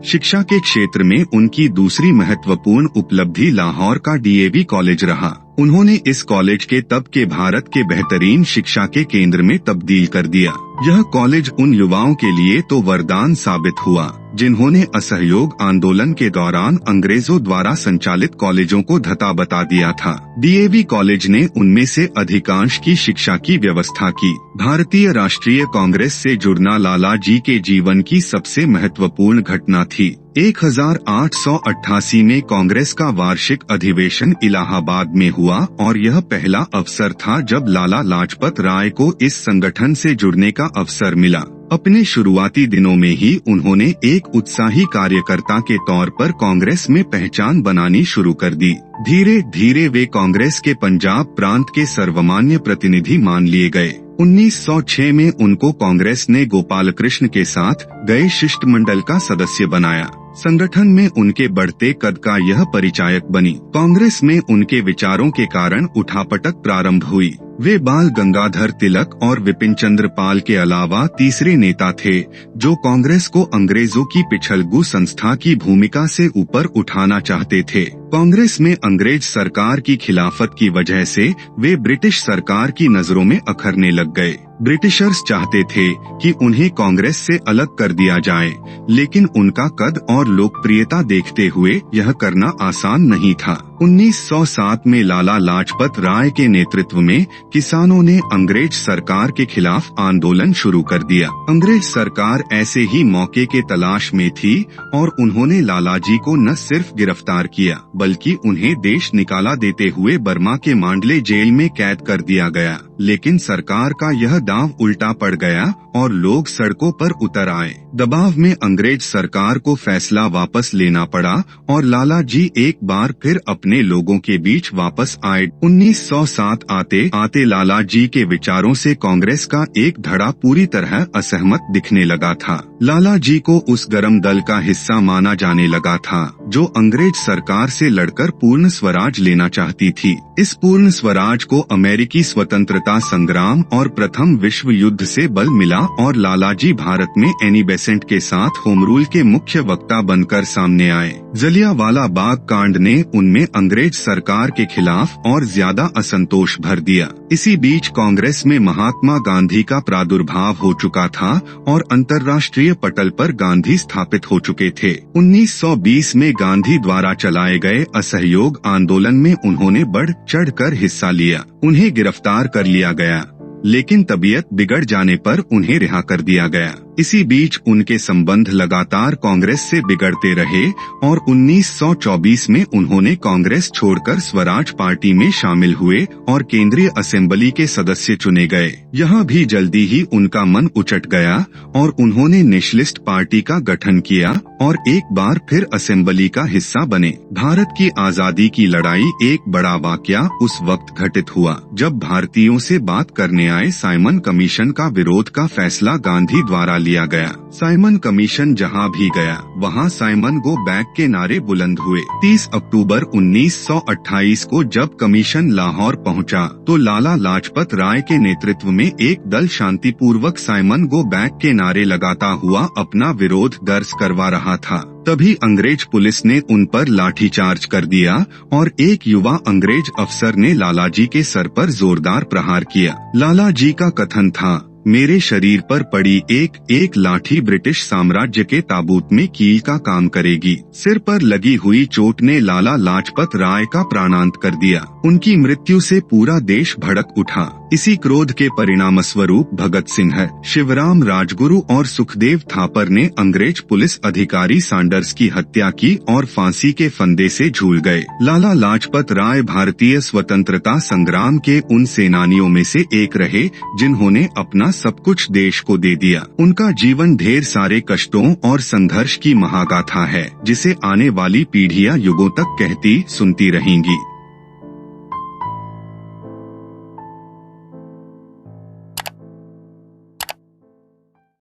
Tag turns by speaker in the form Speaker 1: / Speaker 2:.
Speaker 1: शिक्षा के क्षेत्र में उनकी दूसरी महत्वपूर्ण उपलब्धि लाहौर का डीएवी कॉलेज रहा। उन्होंने इस कॉलेज के तब के भारत के बेहतरीन शिक्षा के केंद्र में तब्दील कर दिया। यह कॉलेज उन युवाओं के लिए तो वरदान साबित हुआ जिन्होंने असहयोग आंदोलन के दौरान अंग्रेजों द्वारा संचालित कॉलेजों को धता बता दिया था। डीएवी कॉलेज ने उनमें से अधिकांश की शिक्षा की व्यवस्था की। भारतीय राष्ट्रीय कांग्रेस से जुड़ना लाला जी के जीवन की सबसे महत्वपूर्ण घटना थी। 1888 में कांग्रेस का वार्षिक अधिवेशन इलाहाबाद में हुआ और यह पहला अवसर था जब लाला लाजपत राय को इस संगठन से जुड़ने का अवसर मिला। अपने शुरुआती दिनों में ही उन्होंने एक उत्साही कार्यकर्ता के तौर पर कांग्रेस में पहचान बनानी शुरू कर दी। धीरे धीरे वे कांग्रेस के पंजाब प्रांत के सर्वमान्य प्रतिनिधि मान लिए गए। 1906 में उनको कांग्रेस ने गोपालकृष्ण के साथ गए शिष्टमंडल का सदस्य बनाया। संगठन में उनके बढ़ते कद का यह परिचायक बनी। कांग्रेस में उनके विचारों के कारण उठापटक प्रारंभ हुई। वे बाल गंगाधर तिलक और विपिन चंद्र पाल के अलावा तीसरे नेता थे जो कांग्रेस को अंग्रेजों की पिछलगू संस्था की भूमिका से ऊपर उठाना चाहते थे। कांग्रेस में अंग्रेज सरकार की खिलाफत की वजह से वे ब्रिटिश सरकार की नजरों में अखरने लग गए। ब्रिटिशर्स चाहते थे कि उन्हें कांग्रेस से अलग कर दिया जाए, लेकिन उनका कद और लोकप्रियता देखते हुए यह करना आसान नहीं था। 1907 में लाला लाजपत राय के नेतृत्व में किसानों ने अंग्रेज सरकार के खिलाफ आंदोलन शुरू कर दिया। अंग्रेज सरकार ऐसे ही मौके के तलाश में थी और उन्होंने लालाजी को न सिर्फ गिरफ्तार किया बल्कि उन्हें देश निकाला देते हुए बर्मा के मांडले जेल में कैद कर दिया गया। लेकिन सरकार का यह दांव उल्टा पड़ गया और लोग सड़कों पर उतर आए। दबाव में अंग्रेज सरकार को फैसला वापस लेना पड़ा और लाला जी एक बार फिर अपने लोगों के बीच वापस आए। 1907 आते आते लाला जी के विचारों से कांग्रेस का एक धड़ा पूरी तरह असहमत दिखने लगा था। लाला जी को उस गरम दल का हिस्सा माना जाने लगा था जो अंग्रेज सरकार से लड़कर पूर्ण स्वराज लेना चाहती थी। इस पूर्ण स्वराज को अमेरिकी स्वतंत्रता संग्राम और प्रथम विश्व युद्ध से बल मिला और लालाजी भारत में एनी बेसेंट के साथ होम रूल के मुख्य वक्ता बनकर सामने आए। जलियांवाला बाग कांड ने उनमें अंग्रेज सरकार के खिलाफ और ज्यादा असंतोष भर दिया। इसी बीच कांग्रेस में महात्मा गांधी का प्रादुर्भाव हो चुका था और अंतर्राष्ट्रीय पटल पर गांधी स्थापित हो चुके थे। 1920 में गांधी द्वारा चलाए गए असहयोग आंदोलन में उन्होंने बढ़ चढ़कर हिस्सा लिया। उन्हें गिरफ्तार कर लिया गया, लेकिन तबीयत बिगड़ जाने पर उन्हें रिहा कर दिया गया। इसी बीच उनके संबंध लगातार कांग्रेस से बिगड़ते रहे और 1924 में उन्होंने कांग्रेस छोड़कर स्वराज पार्टी में शामिल हुए और केंद्रीय असेंबली के सदस्य चुने गए। यहाँ भी जल्दी ही उनका मन उचट गया और उन्होंने नेशनलिस्ट पार्टी का गठन किया और एक बार फिर असेंबली का हिस्सा बने। भारत की आजादी की लड़ाई एक बड़ा वाकया उस वक्त घटित हुआ जब भारतीयों से बात करने आए साइमन कमीशन का विरोध का फैसला गांधी द्वारा लिया गया। साइमन कमीशन जहां भी गया वहां साइमन गो बैक के नारे बुलंद हुए। 30 अक्टूबर 1928 को जब कमीशन लाहौर पहुंचा तो लाला लाजपत राय के नेतृत्व में एक दल शांतिपूर्वक साइमन गो बैक के नारे लगाता हुआ अपना विरोध दर्ज करवा रहा था। तभी अंग्रेज पुलिस ने उन पर लाठीचार्ज कर दिया और एक युवा अंग्रेज अफसर ने लालाजी के सर पर जोरदार प्रहार किया। लालाजी का कथन था, मेरे शरीर पर पड़ी एक एक लाठी ब्रिटिश साम्राज्य के ताबूत में कील का काम करेगी। सिर पर लगी हुई चोट ने लाला लाजपत राय का प्राणांत कर दिया। उनकी मृत्यु से पूरा देश भड़क उठा। इसी क्रोध के परिणाम स्वरूप भगत सिंह, शिवराम राजगुरु और सुखदेव थापर ने अंग्रेज पुलिस अधिकारी सैंडर्स की हत्या की और फांसी के फंदे से झूल गए। लाला लाजपत राय भारतीय स्वतंत्रता संग्राम के उन सेनानियों में से एक रहे जिन्होंने अपना सब कुछ देश को दे दिया। उनका जीवन ढेर सारे कष्टों और संघर्ष की महागाथा है जिसे आने वाली पीढ़ियां युगों तक कहती सुनती रहेंगी।